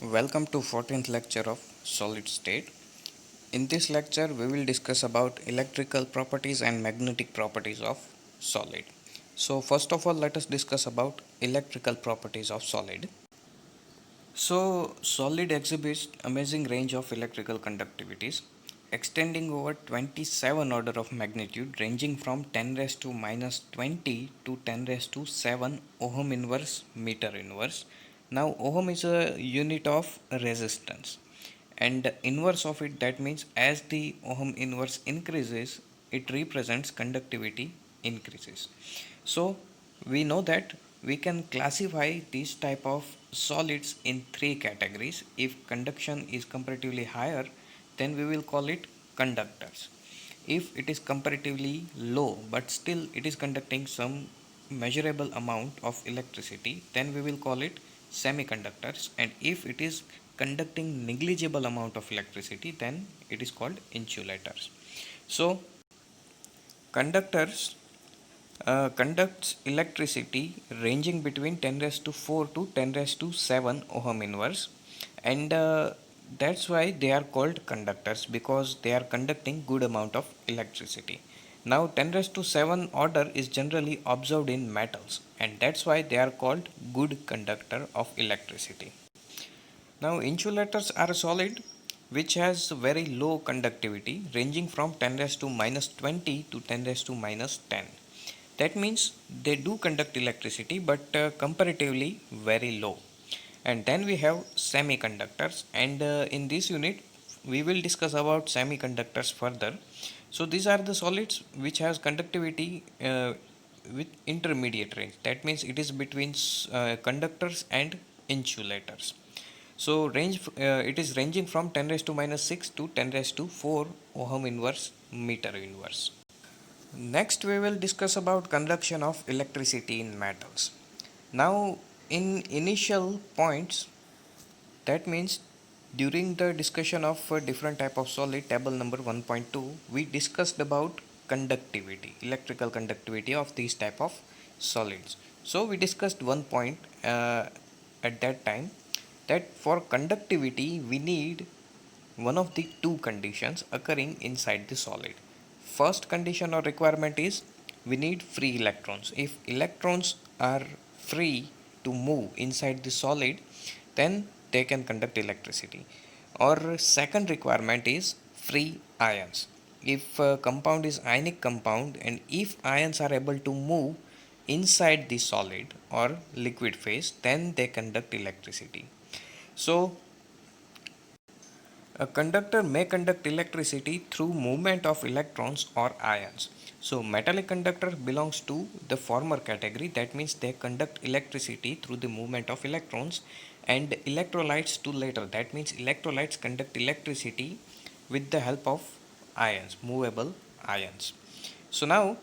Welcome to 14th lecture of solid state. In this lecture we will discuss about electrical properties and magnetic properties of solid. So first of all let us discuss about electrical properties of solid. So solid exhibits amazing range of electrical conductivities extending over 27 order of magnitude ranging from 10 raised to minus 20 to 10 raised to 7 ohm inverse meter inverse. Now ohm is a unit of resistance and inverse of it, that means as the ohm inverse increases it represents conductivity increases. So we know that we can classify these type of solids in three categories. If conduction is comparatively higher, then we will call it conductors. If it is comparatively low but still it is conducting some measurable amount of electricity, then we will call it semiconductors. And if it is conducting negligible amount of electricity, then it is called insulators. So conductors conducts electricity ranging between 10 raised to 4 to 10 raised to 7 ohm inverse, and that's why they are called conductors, because they are conducting good amount of electricity. Now 10 raised to 7 order is generally observed in metals, and that's why they are called good conductor of electricity. Now insulators are a solid which has very low conductivity ranging from 10 raised to minus 20 to 10 raised to minus 10. That means they do conduct electricity but comparatively very low. And then we have semiconductors, and in this unit we will discuss about semiconductors further. So these are the solids which has conductivity with intermediate range. That means it is between conductors and insulators. So it is ranging from 10 raised to minus 6 to 10 raised to 4 ohm inverse meter inverse. Next we will discuss about conduction of electricity in metals. Now in initial points, that means during the discussion of different type of solid, table number 1.2, we discussed about conductivity, electrical conductivity of these type of solids. So we discussed one point at that time, that for conductivity we need one of the two conditions occurring inside the solid. First condition or requirement is we need free electrons. If electrons are free to move inside the solid, then they can conduct electricity. Or second requirement is free ions. If a compound is ionic compound and if ions are able to move inside the solid or liquid phase, then they conduct electricity. So a conductor may conduct electricity through movement of electrons or ions. So metallic conductor belongs to the former category, that means they conduct electricity through the movement of electrons, and electrolytes to later, that means electrolytes conduct electricity with the help of ions, movable ions. So now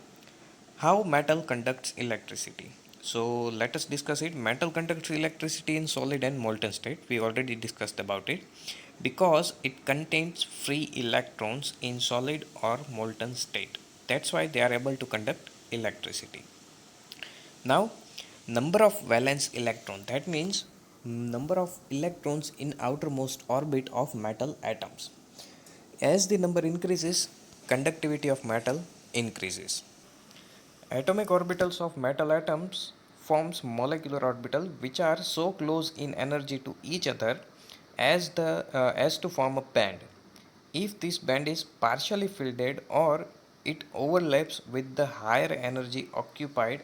how metal conducts electricity. So let us discuss it. Metal conducts electricity in solid and molten state. We already discussed about it because it contains free electrons in solid or molten state. That's why they are able to conduct electricity. Now, number of valence electron, that means number of electrons in outermost orbit of metal atoms. As the number increases, conductivity of metal increases. Atomic orbitals of metal atoms forms molecular orbital which are so close in energy to each other as to form a band. If this band is partially filled or it overlaps with the higher energy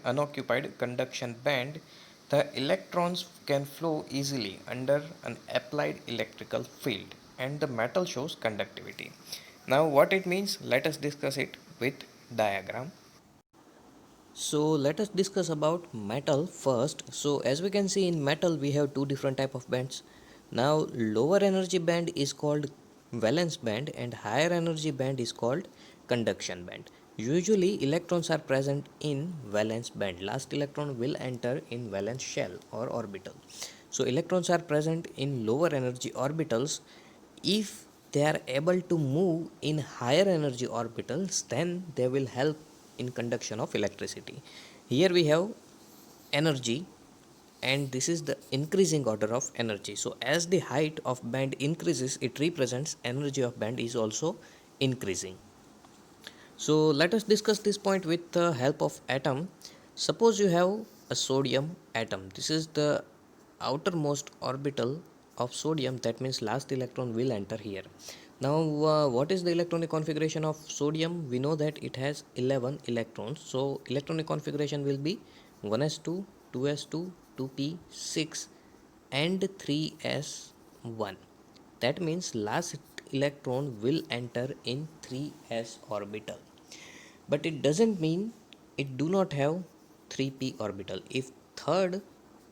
unoccupied conduction band, the electrons can flow easily under an applied electrical field and the metal shows conductivity. Now what it means, let us discuss it with diagram. So let us discuss about metal first. So as we can see, in metal we have two different type of bands. Now lower energy band is called valence band and higher energy band is called conduction band. Usually electrons are present in valence band. Last electron will enter in valence shell or orbital. So electrons are present in lower energy orbitals. If they are able to move in higher energy orbitals, then they will help in conduction of electricity. Here we have energy and this is the increasing order of energy. So as the height of band increases, it represents energy of band is also increasing. So let us discuss this point with the help of atom. Suppose you have a sodium atom. This is the outermost orbital of sodium, that means last electron will enter here. Now what is the electronic configuration of sodium? We know that it has 11 electrons. So electronic configuration will be 1s2, 2s2, 2p6 and 3s1. That means last electron will enter in 3s orbital, but it doesn't mean it do not have 3p orbital. If third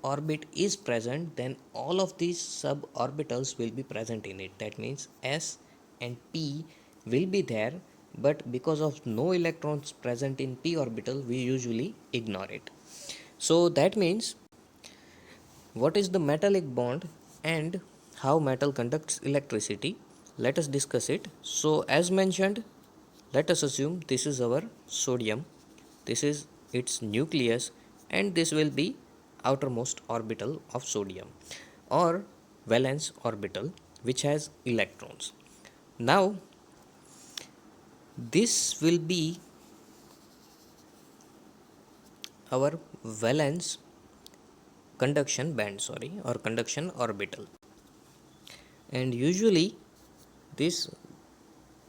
orbit is present, then all of these suborbitals will be present in it. That means s and p will be there, but because of no electrons present in p orbital, we usually ignore it. So that means what is the metallic bond and how metal conducts electricity? Let us discuss it. So, as mentioned, let us assume this is our sodium, this is its nucleus, and this will be outermost orbital of sodium or valence orbital, which has electrons. Now, this will be our valence conduction band, or conduction orbital, and usually this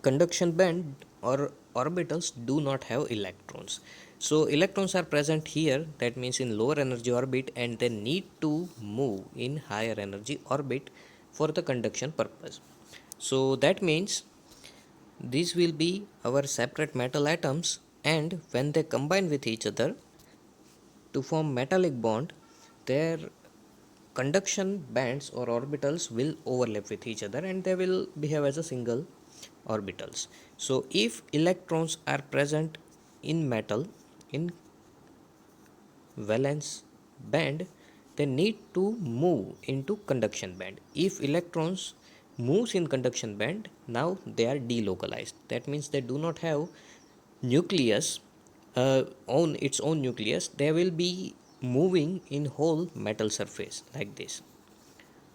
conduction band or orbitals do not have electrons. So electrons are present here, that means in lower energy orbit, and they need to move in higher energy orbit for the conduction purpose. So that means these will be our separate metal atoms, and when they combine with each other to form metallic bond, their conduction bands or orbitals will overlap with each other and they will behave as a single orbitals. So if electrons are present in metal in valence band, they need to move into conduction band. If electrons moves in conduction band, now they are delocalized. That means they do not have nucleus on its own nucleus. They will be moving in whole metal surface like this.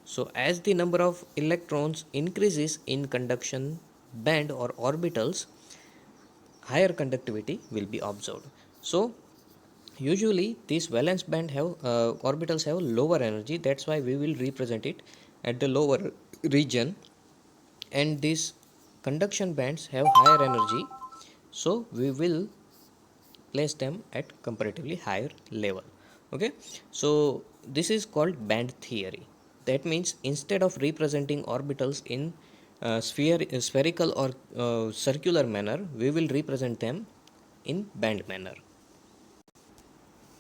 So as the number of electrons increases in conduction band or orbitals, higher conductivity will be observed. So usually these valence band have orbitals have lower energy. That's why we will represent it at the lower region, and these conduction bands have higher energy. So we will place them at comparatively higher level. Okay, so this is called band theory. That means instead of representing orbitals in spherical or circular manner, we will represent them in band manner.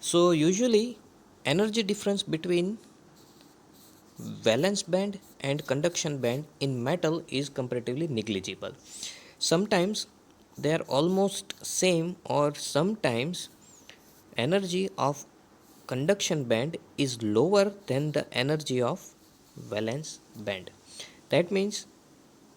So usually energy difference between valence band and conduction band in metal is comparatively negligible. Sometimes they are almost same, or sometimes energy of conduction band is lower than the energy of valence band. That means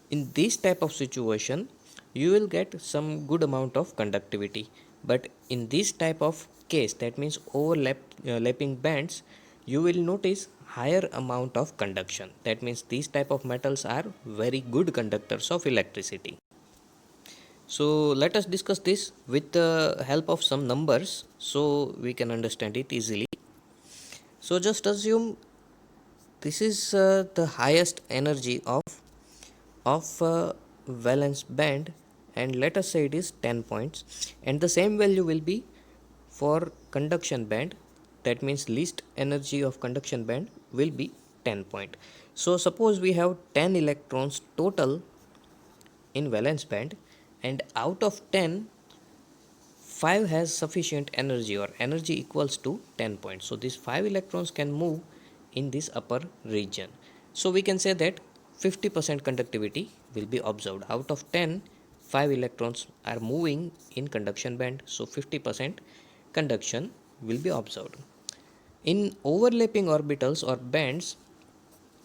in this type of situation you will get some good amount of conductivity, but in this type of case, that means overlapping bands, you will notice higher amount of conduction. That means these type of metals are very good conductors of electricity. So let us discuss this with the help of some numbers so we can understand it easily. So just assume this is the highest energy of valence band, and let us say it is 10 points, and the same value will be for conduction band. That means least energy of conduction band will be 10 point. So suppose we have 10 electrons total in valence band, and out of 10, 5 has sufficient energy or energy equals to 10 points. So these 5 electrons can move in this upper region. So we can say that 50% conductivity will be observed. Out of 10, 5 electrons are moving in conduction band, so 50% conduction will be observed. In overlapping orbitals or bands,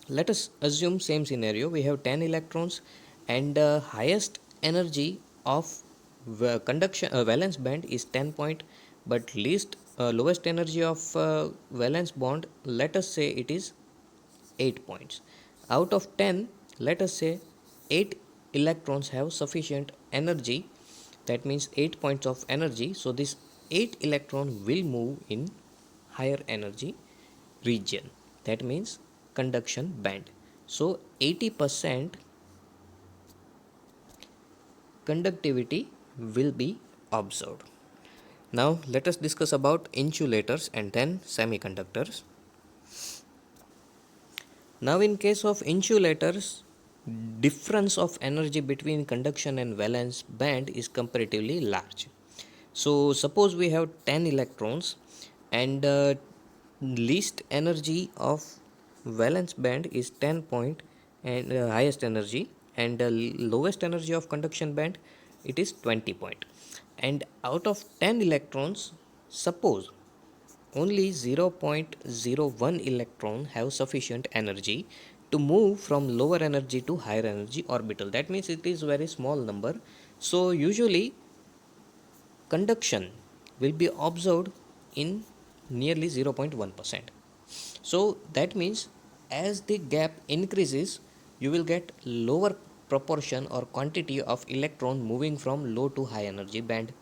let us assume same scenario. We have 10 electrons, and the highest energy of conduction valence band is 10 point, but least lowest energy of valence bond, let us say it is 8 points. Out of 10, let us say 8 electrons have sufficient energy, that means 8 points of energy. So this 8 electron will move in higher energy region, that means conduction band. So 80% conductivity will be observed. Now let us discuss about insulators and then semiconductors. Now in case of insulators, difference of energy between conduction and valence band is comparatively large. So suppose we have 10 electrons and least energy of valence band is 10 point and highest energy, and lowest energy of conduction band it is 20 point. And out of 10 electrons, suppose only 0.01 electron have sufficient energy to move from lower energy to higher energy orbital. That means it is very small number. So usually conduction will be observed in nearly 0.1%. So that means as the gap increases, you will get lower proportion or quantity of electron moving from low to high energy band.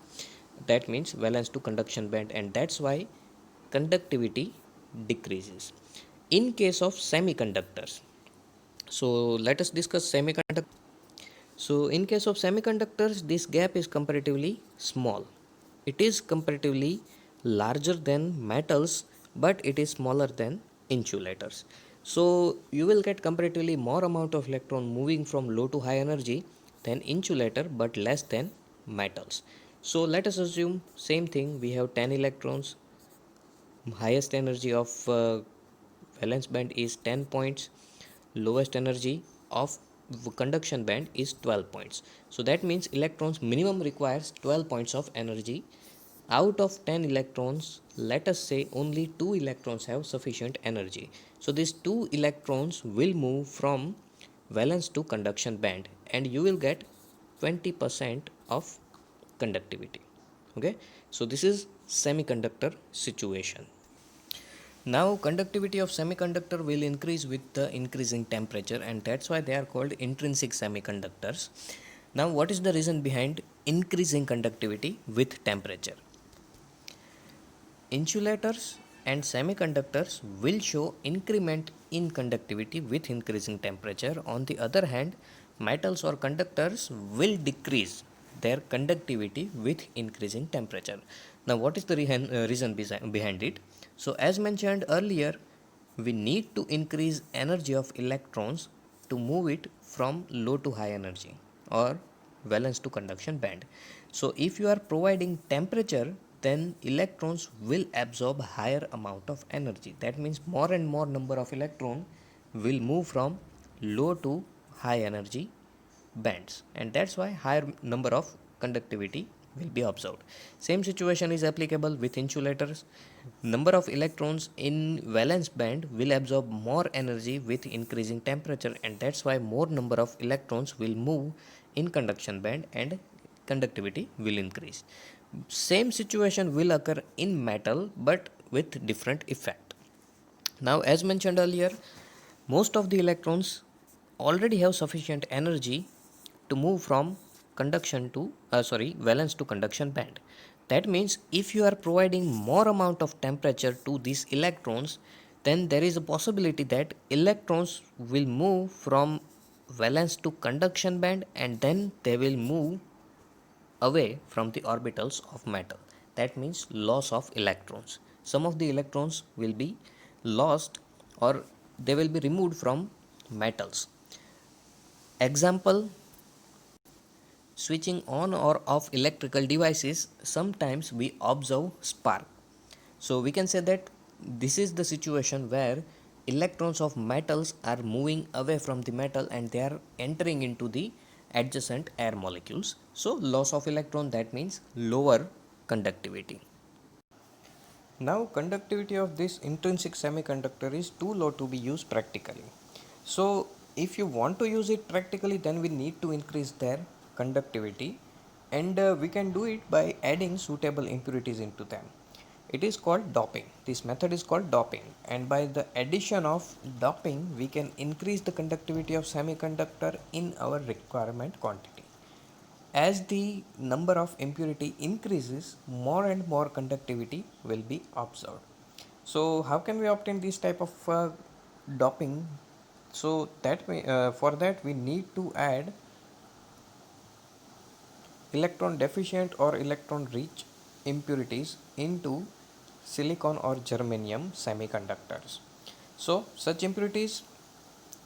That means valence to conduction band, and that's why conductivity decreases. In case of semiconductors, so let us discuss semiconductor. So in case of semiconductors, this gap is comparatively small. It is comparatively larger than metals, but it is smaller than insulators. So you will get comparatively more amount of electron moving from low to high energy than insulator, but less than metals. So let us assume same thing. We have 10 electrons. Highest energy of valence band is 10 points. Lowest energy of conduction band is 12 points. So that means electrons minimum requires 12 points of energy. Out of 10 electrons, let us say only 2 electrons have sufficient energy. So these 2 electrons will move from valence to conduction band, and you will get 20% of conductivity. Okay, so this is semiconductor situation. Now conductivity of semiconductor will increase with the increasing temperature, and that's why they are called intrinsic semiconductors. Now what is the reason behind increasing conductivity with temperature? Insulators and semiconductors will show increment in conductivity with increasing temperature. On the other hand, metals or conductors will decrease their conductivity with increasing temperature. Now what is the reason behind it? So as mentioned earlier, we need to increase energy of electrons to move it from low to high energy or valence to conduction band. So if you are providing temperature, then electrons will absorb higher amount of energy. That means more and more number of electron will move from low to high energy bands, and that's why higher number of conductivity will be observed. Same situation is applicable with insulators. Number of electrons in valence band will absorb more energy with increasing temperature, and that's why more number of electrons will move in conduction band and conductivity will increase. Same situation will occur in metal but with different effect. Now as mentioned earlier, most of the electrons already have sufficient energy to move from conduction to valence to conduction band. That means if you are providing more amount of temperature to these electrons, then there is a possibility that electrons will move from valence to conduction band, and then they will move away from the orbitals of metal. That means loss of electrons. Some of the electrons will be lost or they will be removed from metals. Example, switching on or off electrical devices, sometimes we observe spark. So we can say that this is the situation where electrons of metals are moving away from the metal and they are entering into the adjacent air molecules. So loss of electron, that means lower conductivity. Now conductivity of this intrinsic semiconductor is too low to be used practically. So if you want to use it practically, then we need to increase their conductivity, and we can do it by adding suitable impurities into them. It is called doping. This method is called doping, and by the addition of doping we can increase the conductivity of semiconductor in our requirement quantity. As the number of impurity increases, more and more conductivity will be observed. So how can we obtain this type of doping? So that for that we need to add electron deficient or electron rich impurities into silicon or germanium semiconductors. So such impurities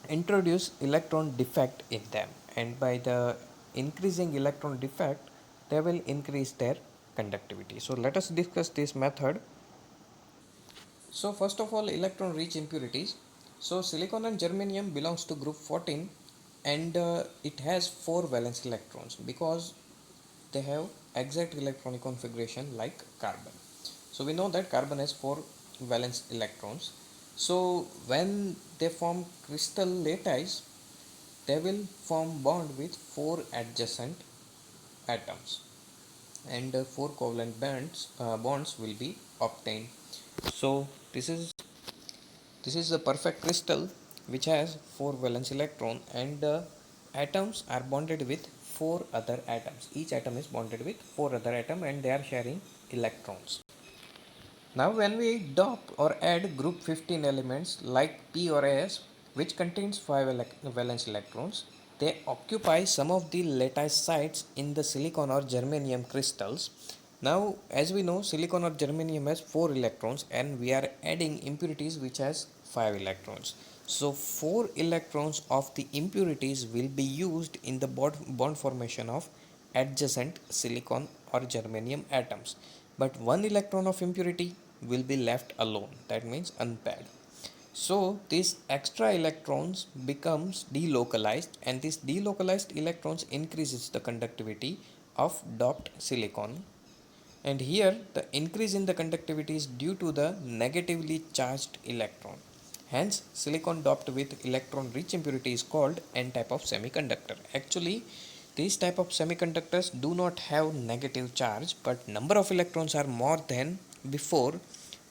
introduce electron defect in them, and by the increasing electron defect they will increase their conductivity. So let us discuss this method. So first of all, electron rich impurities. So silicon and germanium belongs to group 14, and it has 4 valence electrons because they have exact electronic configuration like carbon. So we know that carbon has 4 valence electrons. So when they form crystal lattice, they will form bond with 4 adjacent atoms, and 4 covalent bonds will be obtained. So this is a perfect crystal which has 4 valence electron, and the atoms are bonded with 4 other atoms. Each atom is bonded with 4 other atoms and they are sharing electrons. Now when we dope or add group 15 elements like P or S, which contains 5 valence electrons, they occupy some of the lattice sites in the silicon or germanium crystals. Now as we know, silicon or germanium has 4 electrons and we are adding impurities which has 5 electrons. So 4 electrons of the impurities will be used in the bond formation of adjacent silicon or germanium atoms, but 1 electron of impurity will be left alone, that means unpaired. So these extra electrons becomes delocalized, and this delocalized electrons increases the conductivity of doped silicon, and here the increase in the conductivity is due to the negatively charged electron. Hence silicon doped with electron rich impurity is called N type of semiconductor. Actually these type of semiconductors do not have negative charge, but number of electrons are more than before.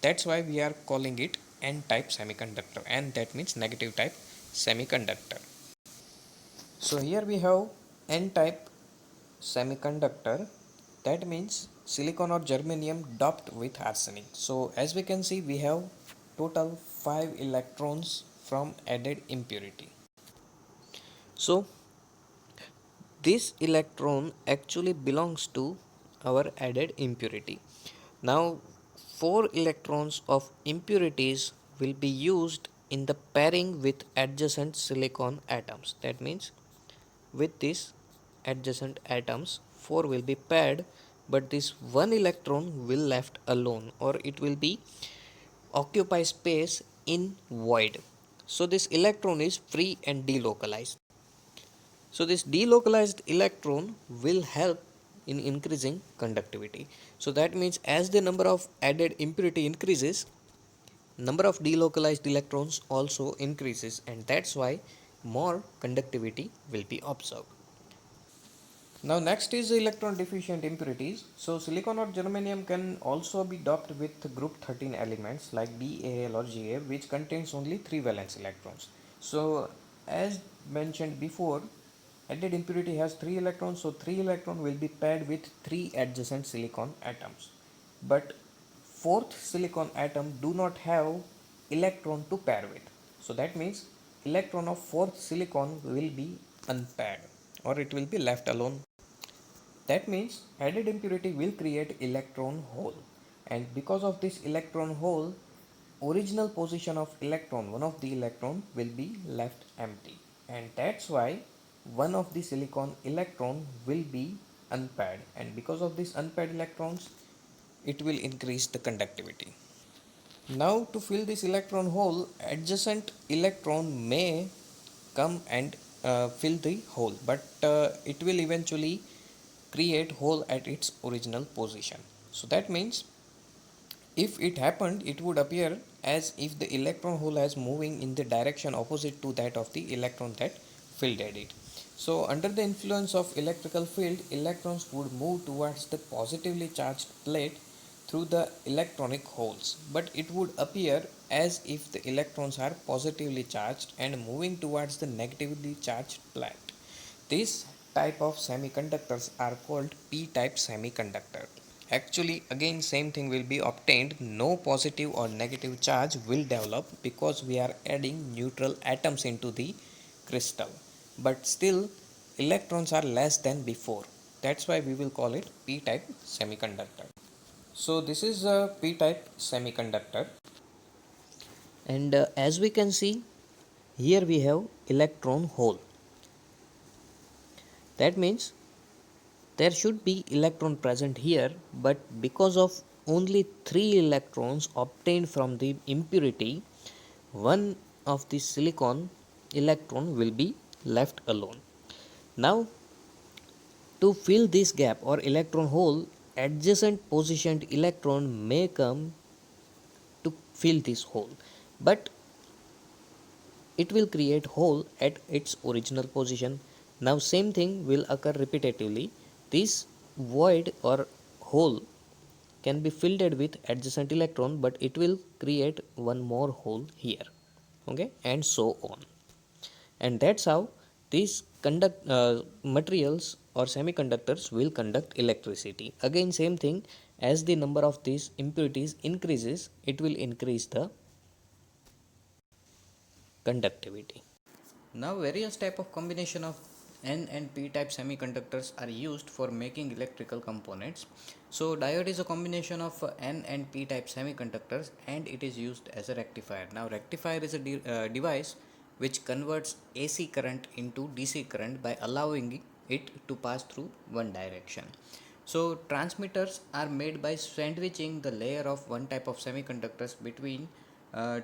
That's why we are calling it N type semiconductor, and that means negative type semiconductor. So here we have N type semiconductor, that means silicon or germanium doped with arsenic. So as we can see, we have total 5 electrons from added impurity. So this electron actually belongs to our added impurity. Now 4 electrons of impurities will be used in the pairing with adjacent silicon atoms. That means with these adjacent atoms 4 will be paired, but this 1 electron will left alone, or it will be occupy space in void. So this electron is free and delocalized. So this delocalized electron will help in increasing conductivity. So that means as the number of added impurity increases, number of delocalized electrons also increases, and that's why more conductivity will be observed. Now next is electron deficient impurities. So silicon or germanium can also be doped with group 13 elements like D, Al or Ga, which contains only 3 valence electrons. So as mentioned before, added impurity has 3 electrons, so 3 electron will be paired with 3 adjacent silicon atoms. But fourth silicon atom do not have electron to pair with. So that means electron of fourth silicon will be unpaired, or it will be left alone. That means added impurity will create electron hole, and because of this electron hole, original position of electron, one of the electron will be left empty, and that's why one of the silicon electron will be unpaired, and because of these unpaired electrons it will increase the conductivity. Now to fill this electron hole, adjacent electron may come and fill the hole, but it will eventually create hole at its original position. So that means if it happened, it would appear as if the electron hole is moving in the direction opposite to that of the electron that filled at it. So under the influence of electrical field, electrons would move towards the positively charged plate through the electronic holes, but it would appear as if the electrons are positively charged and moving towards the negatively charged plate. This type of semiconductors are called p-type semiconductor. Actually, again, same thing will be obtained. No positive or negative charge will develop because we are adding neutral atoms into the crystal. But still, electrons are less than before. That's why we will call it p-type semiconductor. So this is a p-type semiconductor. And as we can see, here we have electron hole. That means there should be electron present here, but because of only 3 electrons obtained from the impurity, one of the silicon electron will be left alone. Now, to fill this gap or electron hole, adjacent positioned electron may come to fill this hole, but it will create hole at its original position. Now same thing will occur repetitively. This void or hole can be filled with adjacent electron, but it will create one more hole here, okay, and so on. And that's how these materials or semiconductors will conduct electricity. Again same thing, as the number of these impurities increases, it will increase the conductivity. Now various type of combination of N and P type semiconductors are used for making electrical components. So diode is a combination of N and P type semiconductors, and it is used as a rectifier. Now rectifier is a device which converts AC current into DC current by allowing it to pass through one direction. So transmitters are made by sandwiching the layer of one type of semiconductors between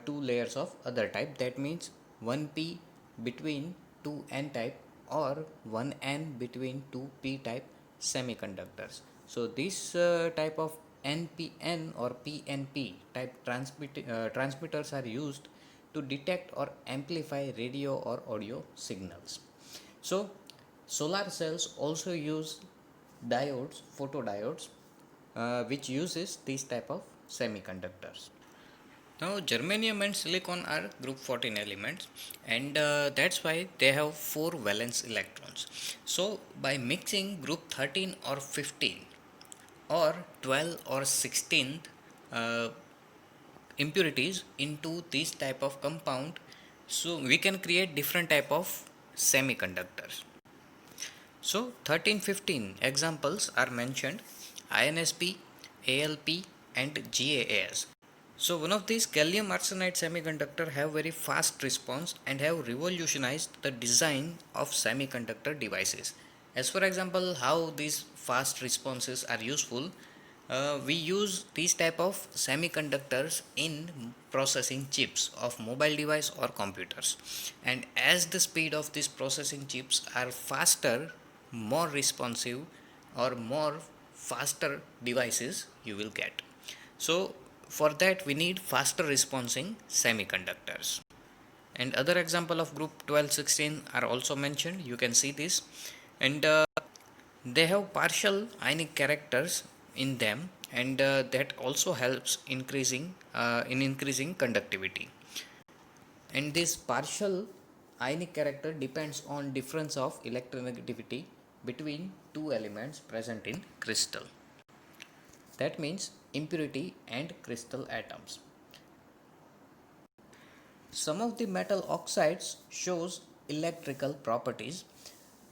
two layers of other type. That means 1p between two n type or 1n between two p type semiconductors. So this type of NPN or PNP type transmitters are used to detect or amplify radio or audio signals. So solar cells also use diodes, photodiodes, which uses these type of semiconductors. Now germanium and silicon are group 14 elements, and that's why they have 4 valence electrons. So by mixing group 13 or 15 or 12 or 16 uh, impurities into this type of compound, so we can create different type of semiconductors. So 13, 15 examples are mentioned: INSP, ALP and GaAs. So one of these gallium arsenide semiconductor have very fast response and have revolutionized the design of semiconductor devices. As for example, how these fast responses are useful, we use these type of semiconductors in processing chips of mobile device or computers, and as the speed of these processing chips are faster, more responsive or more faster devices you will get. So for that we need faster responding semiconductors. And other example of group 12, 16 are also mentioned. You can see this, and they have partial ionic characters in them, and that also helps in increasing conductivity. And this partial ionic character depends on difference of electronegativity between two elements present in crystal. That means impurity and crystal atoms. Some of the metal oxides shows electrical properties.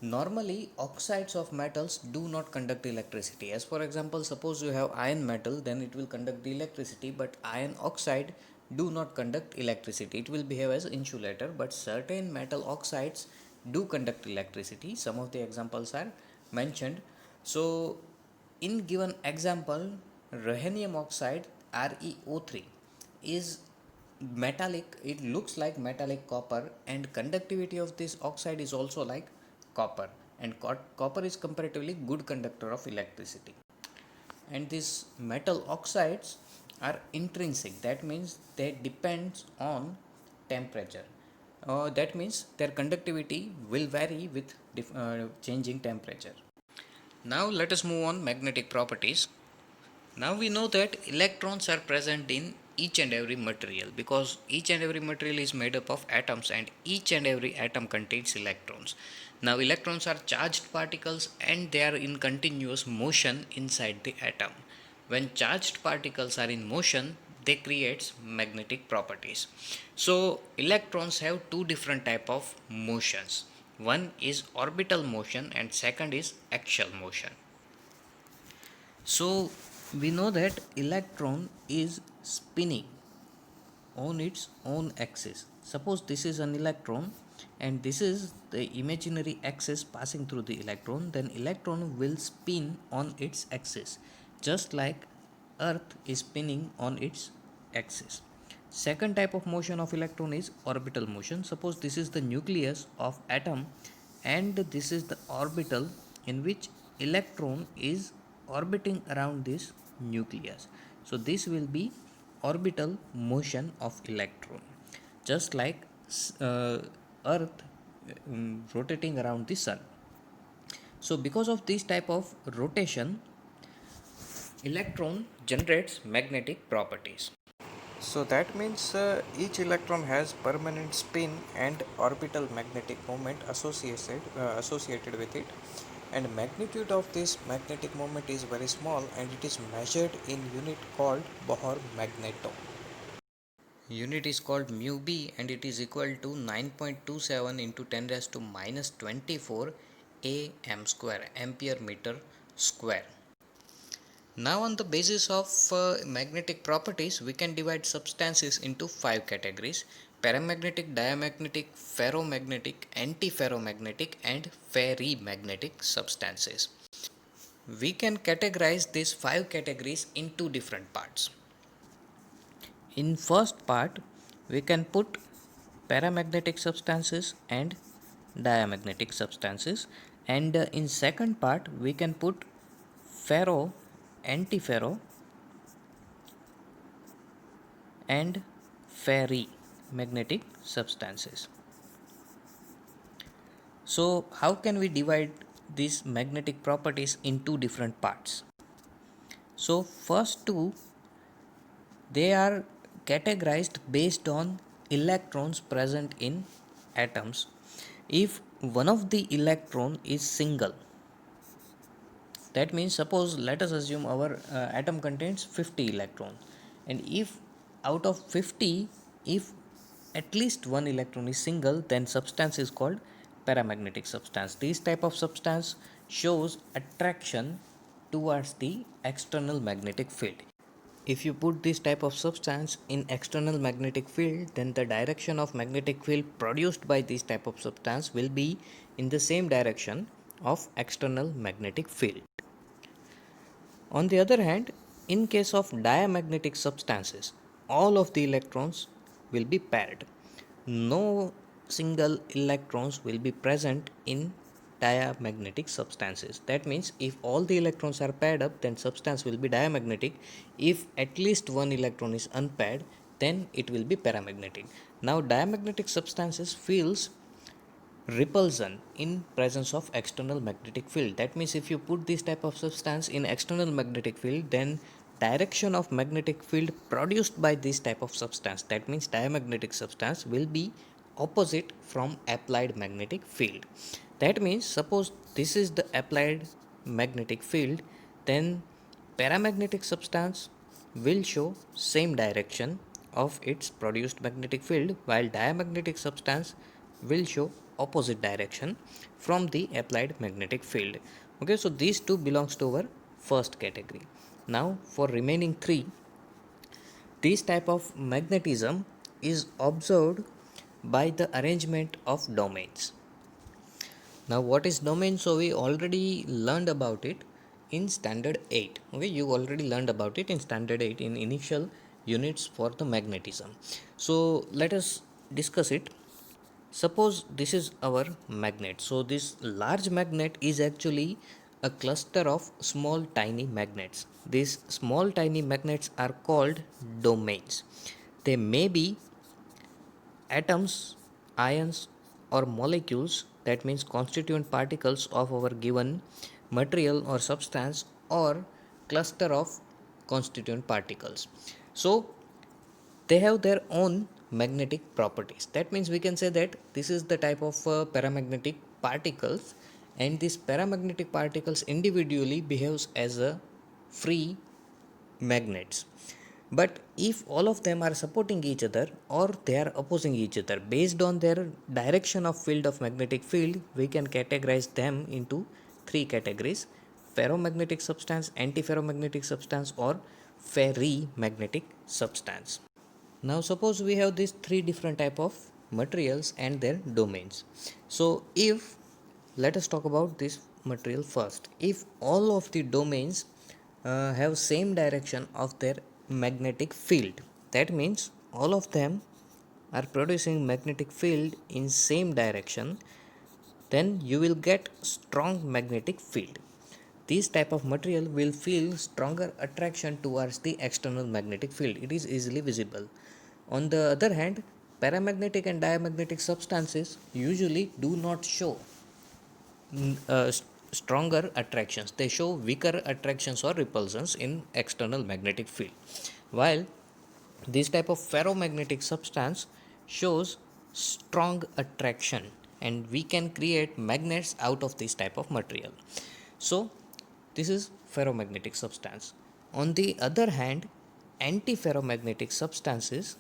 Normally oxides of metals do not conduct electricity. As for example, suppose you have iron metal, then it will conduct the electricity, but iron oxide do not conduct electricity. It will behave as insulator, but certain metal oxides do conduct electricity. Some of the examples are mentioned. So in given example, rhenium oxide ReO3 is metallic. It looks like metallic copper, and conductivity of this oxide is also like copper, and copper is comparatively good conductor of electricity. And these metal oxides are intrinsic. That means they depends on temperature. That means their conductivity will vary with changing temperature. Now let us move on magnetic properties. Now we know that electrons are present in each and every material because each and every material is made up of atoms and each and every atom contains electrons. Now electrons are charged particles and they are in continuous motion inside the atom. When charged particles are in motion, they create magnetic properties. So electrons have two different type of motions. One is orbital motion and second is axial motion. So we know that electron is spinning on its own axis. Suppose this is an electron and this is the imaginary axis passing through the electron, then electron will spin on its axis just like earth is spinning on its axis. Second type of motion of electron is orbital motion. Suppose this is the nucleus of atom and this is the orbital in which electron is orbiting around this nucleus. So this will be orbital motion of electron, just like uh, earth rotating around the sun. So because of this type of rotation, electron generates magnetic properties. So that means each electron has permanent spin and orbital magnetic moment associated with it, and magnitude of this magnetic moment is very small and it is measured in unit called Bohr magneto. Unit is called mu b and it is equal to 9.27 into 10 raised to minus 24 am square, ampere meter square. Now on the basis of magnetic properties, we can divide substances into 5 categories: paramagnetic, diamagnetic, ferromagnetic, antiferromagnetic and ferrimagnetic substances. We can categorize these 5 categories in two different parts. In first part, we can put paramagnetic substances and diamagnetic substances, and in second part we can put ferro, antiferro and ferrimagnetic substances. So how can we divide these magnetic properties in two different parts? So first two, they are categorized based on electrons present in atoms. If one of the electron is single, that means suppose let us assume our atom contains 50 electrons, and if out of 50, if at least one electron is single, then substance is called paramagnetic substance. This type of substance shows attraction towards the external magnetic field. If you put this type of substance in external magnetic field, then the direction of magnetic field produced by this type of substance will be in the same direction of external magnetic field. On the other hand, in case of diamagnetic substances, all of the electrons will be paired. No single electrons will be present in diamagnetic substances. That means if all the electrons are paired up, then substance will be diamagnetic. If at least one electron is unpaired, then it will be paramagnetic. Now diamagnetic substances feels repulsion in presence of external magnetic field. That means if you put this type of substance in external magnetic field, then direction of magnetic field produced by this type of substance, that means diamagnetic substance, will be opposite from applied magnetic field. That means suppose this is the applied magnetic field, then paramagnetic substance will show same direction of its produced magnetic field, while diamagnetic substance will show opposite direction from the applied magnetic field. Okay, so these two belongs to our first category. Now for remaining three, this type of magnetism is observed by the arrangement of domains. Now what is domain? So we already learned about it in standard 8. Okay, you already learned about it in standard 8 in initial units for the magnetism. So let us discuss it. Suppose this is our magnet. So this large magnet is actually a cluster of small tiny magnets. These small tiny magnets are called domains. They may be atoms, ions, or molecules, that means constituent particles of our given material or substance, or cluster of constituent particles. So they have their own magnetic properties. That means we can say that this is the type of paramagnetic particles, and these paramagnetic particles individually behaves as a free magnets. But if all of them are supporting each other or they are opposing each other based on their direction of field of magnetic field, we can categorize them into three categories: ferromagnetic substance, antiferromagnetic substance, or ferrimagnetic substance. Now suppose we have these three different type of materials and their domains. So if, let us talk about this material first. If all of the domains have same direction of their magnetic field, that means all of them are producing magnetic field in same direction, then you will get strong magnetic field. This type of material will feel stronger attraction towards the external magnetic field. It is easily visible. On the other hand, paramagnetic and diamagnetic substances usually do not show stronger attractions. They show weaker attractions or repulsions in external magnetic field. While this type of ferromagnetic substance shows strong attraction, and we can create magnets out of this type of material. So this is ferromagnetic substance. On the other hand, antiferromagnetic substances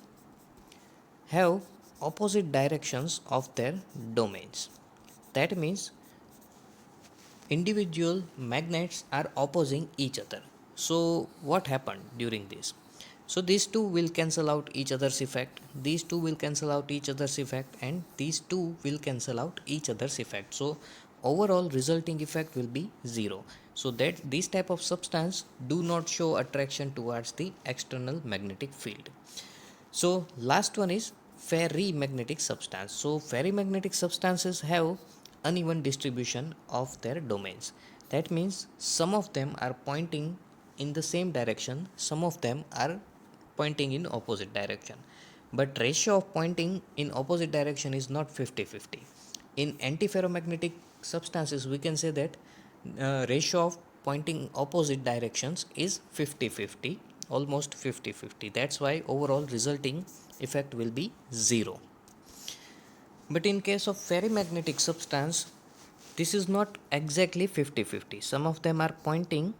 have opposite directions of their domains. That means individual magnets are opposing each other. So what happened during this? So these two will cancel out each other's effect, these two will cancel out each other's effect, and these two will cancel out each other's effect. So overall resulting effect will be zero. So that this type of substance do not show attraction towards the external magnetic field. So last one is ferrimagnetic substance. So ferrimagnetic substances have uneven distribution of their domains. That means some of them are pointing in the same direction, some of them are pointing in opposite direction. But ratio of pointing in opposite direction is not 50-50. In antiferromagnetic substances, we can say that ratio of pointing opposite directions is 50-50, almost 50-50. That's why overall resulting effect will be zero. But in case of ferrimagnetic substance, this is not exactly 50-50. Some of them are pointing,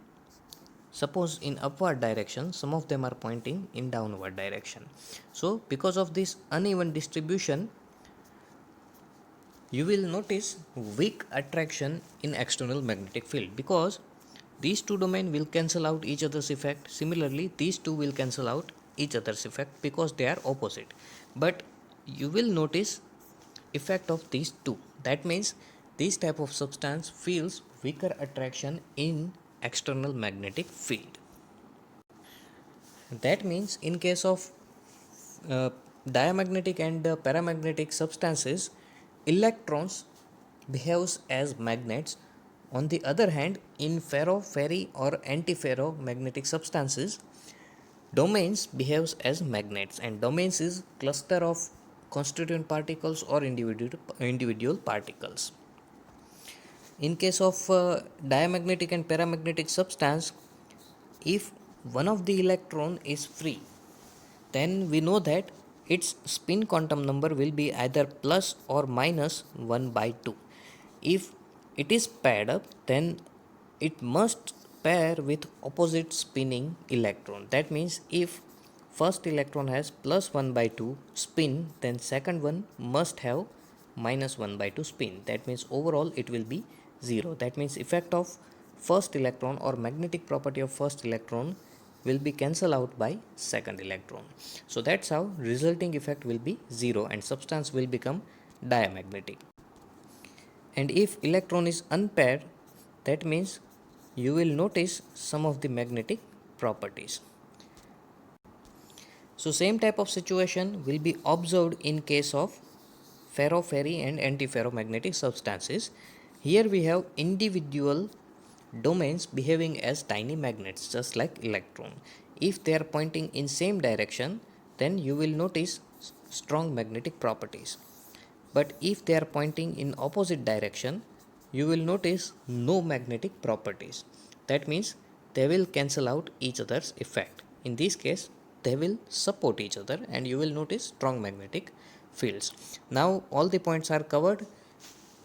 suppose in upward direction, some of them are pointing in downward direction. So because of this uneven distribution, you will notice weak attraction in external magnetic field, because these two domain will cancel out each other's effect. Similarly, these two will cancel out each other's effect because they are opposite. But you will notice effect of these two. That means this type of substance feels weaker attraction in external magnetic field. That means in case of uh, diamagnetic and paramagnetic substances, electrons behaves as magnets. On the other hand, in ferro, ferri, or antiferro magnetic substances, domains behaves as magnets, and domains is cluster of constituent particles or individual particles. In case of diamagnetic and paramagnetic substance, if one of the electron is free, then we know that its spin quantum number will be either plus or minus 1 by 2. If it is paired up, then it must pair with opposite spinning electron. That means if first electron has plus 1 by 2 spin, then second one must have minus 1 by 2 spin. That means overall it will be 0. That means effect of first electron or magnetic property of first electron will be cancelled out by second electron. So that's how resulting effect will be 0 and substance will become diamagnetic. And if electron is unpaired, that means you will notice some of the magnetic properties. So same type of situation will be observed in case of ferro, ferri and antiferromagnetic substances. Here we have individual domains behaving as tiny magnets, just like electron. If they are pointing in same direction, then you will notice strong magnetic properties. But if they are pointing in opposite direction, you will notice no magnetic properties. That means they will cancel out each other's effect. In this case, they will support each other and you will notice strong magnetic fields. Now all the points are covered.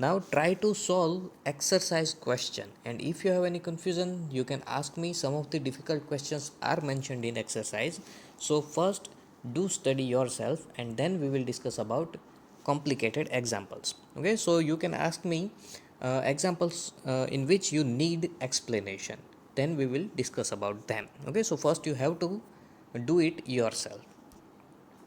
Now try to solve exercise question, and if you have any confusion you can ask me. Some of the difficult questions are mentioned in exercise. So first do study yourself and then we will discuss about complicated examples. Okay, so you can ask me examples in which you need explanation, then we will discuss about them. Okay, so first you have to do it yourself.